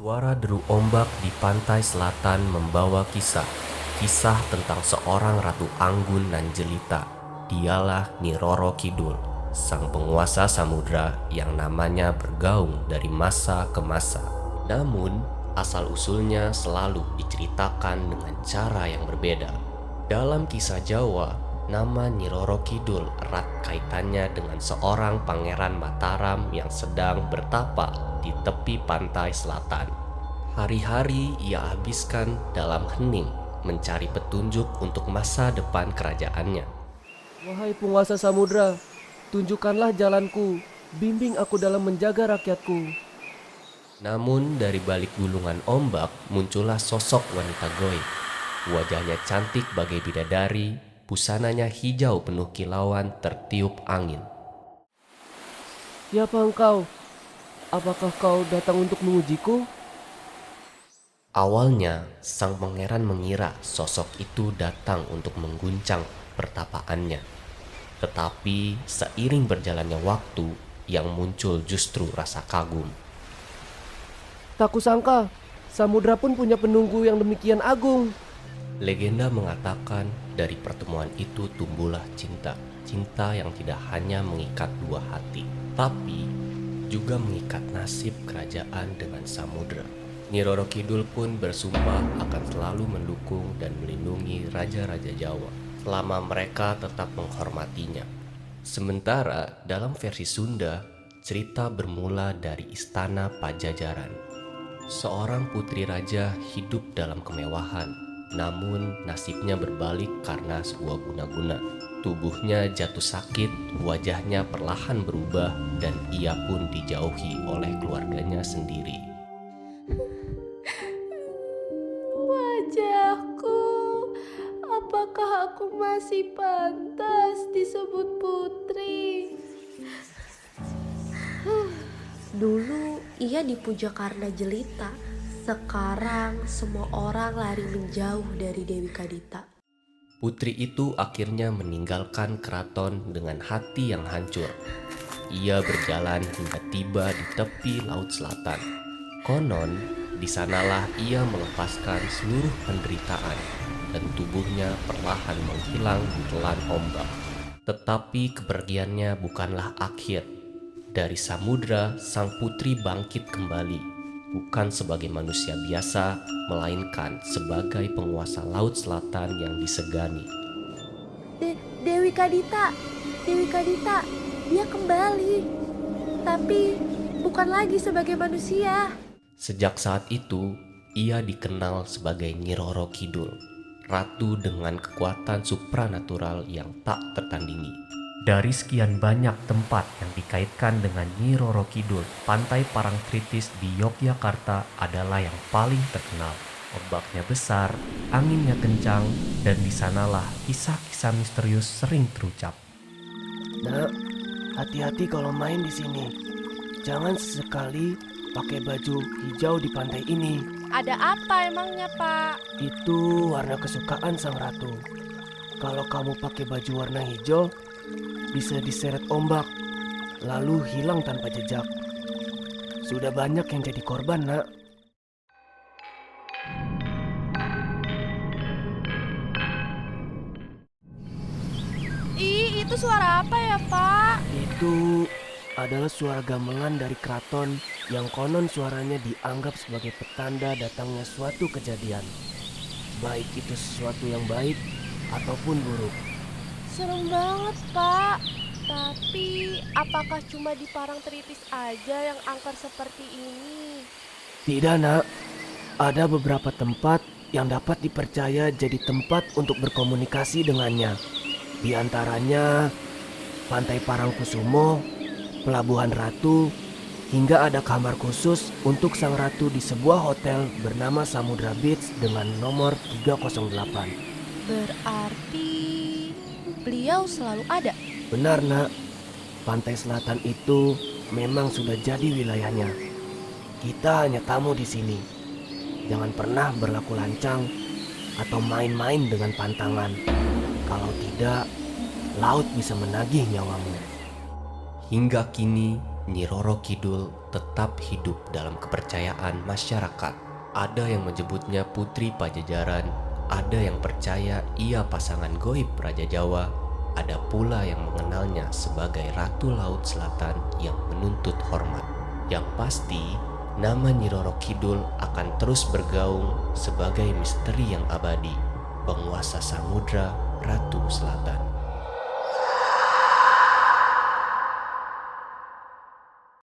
Suara deru ombak di pantai selatan membawa kisah tentang seorang ratu anggun dan jelita. Dialah Nyi Roro Kidul, sang penguasa samudra yang namanya bergaung dari masa ke masa. Namun, asal-usulnya selalu diceritakan dengan cara yang berbeda. Dalam kisah Jawa, nama Nyi Roro Kidul erat kaitannya dengan seorang pangeran Mataram yang sedang bertapa di tepi pantai selatan. Hari-hari ia habiskan dalam hening mencari petunjuk untuk masa depan kerajaannya. Wahai penguasa samudra, tunjukkanlah jalanku, bimbing aku dalam menjaga rakyatku. Namun dari balik gulungan ombak muncullah sosok wanita goib. Wajahnya cantik bagai bidadari, busananya hijau penuh kilauan tertiup angin. Siapa engkau? Apakah kau datang untuk mengujiku? Awalnya, sang pangeran mengira sosok itu datang untuk mengguncang pertapaannya. Tetapi seiring berjalannya waktu, yang muncul justru rasa kagum. Tak kusangka, samudra pun punya penunggu yang demikian agung. Legenda mengatakan dari pertemuan itu tumbuhlah cinta. Cinta yang tidak hanya mengikat dua hati, tapi juga mengikat nasib kerajaan dengan samudra. Nyi Roro Kidul pun bersumpah akan selalu mendukung dan melindungi raja-raja Jawa selama mereka tetap menghormatinya. Sementara dalam versi Sunda, cerita bermula dari istana Pajajaran. Seorang putri raja hidup dalam kemewahan, namun nasibnya berbalik karena sebuah guna-guna. Tubuhnya jatuh sakit, wajahnya perlahan berubah, dan ia pun dijauhi oleh keluarganya sendiri. Wajahku, apakah aku masih pantas disebut putri? Dulu ia dipuja karena jelita, sekarang semua orang lari menjauh dari Dewi Kadita. Putri itu akhirnya meninggalkan keraton dengan hati yang hancur. Ia berjalan hingga tiba di tepi laut selatan. Konon, di sanalah ia melepaskan seluruh penderitaan dan tubuhnya perlahan menghilang di telan ombak. Tetapi kepergiannya bukanlah akhir. Dari samudra, sang putri bangkit kembali, bukan sebagai manusia biasa, melainkan sebagai penguasa laut selatan yang disegani. Dewi Kadita, dia kembali, tapi bukan lagi sebagai manusia. Sejak saat itu, ia dikenal sebagai Nyi Roro Kidul, ratu dengan kekuatan supranatural yang tak tertandingi. Dari sekian banyak tempat yang dikaitkan dengan Nyi Roro Kidul, Pantai Parangtritis di Yogyakarta adalah yang paling terkenal. Ombaknya besar, anginnya kencang, dan di sanalah kisah-kisah misterius sering terucap. Nak, hati-hati kalau main di sini. Jangan sesekali pakai baju hijau di pantai ini. Ada apa emangnya, Pak? Itu warna kesukaan sang ratu. Kalau kamu pakai baju warna hijau, bisa diseret ombak, lalu hilang tanpa jejak. Sudah banyak yang jadi korban, nak. Itu suara apa ya, Pak? Itu adalah suara gamelan dari keraton yang konon suaranya dianggap sebagai petanda datangnya suatu kejadian. Baik itu sesuatu yang baik ataupun buruk. Serem banget, Pak. Tapi apakah cuma di Parangtritis aja yang angker seperti ini? Tidak, nak. Ada beberapa tempat yang dapat dipercaya jadi tempat untuk berkomunikasi dengannya. Di antaranya Pantai Parangkusumo, Pelabuhan Ratu, hingga ada kamar khusus untuk sang ratu di sebuah hotel bernama Samudra Beach dengan nomor 308. Berarti beliau selalu ada. Benar, nak. Pantai selatan itu memang sudah jadi wilayahnya. Kita hanya tamu di sini. Jangan pernah berlaku lancang atau main-main dengan pantangan. Kalau tidak, laut bisa menagih nyawamu. Hingga kini, Nyi Roro Kidul tetap hidup dalam kepercayaan masyarakat. Ada yang menyebutnya Putri Pajajaran, ada yang percaya ia pasangan goib Raja Jawa, ada pula yang mengenalnya sebagai Ratu Laut Selatan yang menuntut hormat. Yang pasti, nama Nyi Roro Kidul akan terus bergaung sebagai misteri yang abadi, penguasa samudra Ratu Selatan.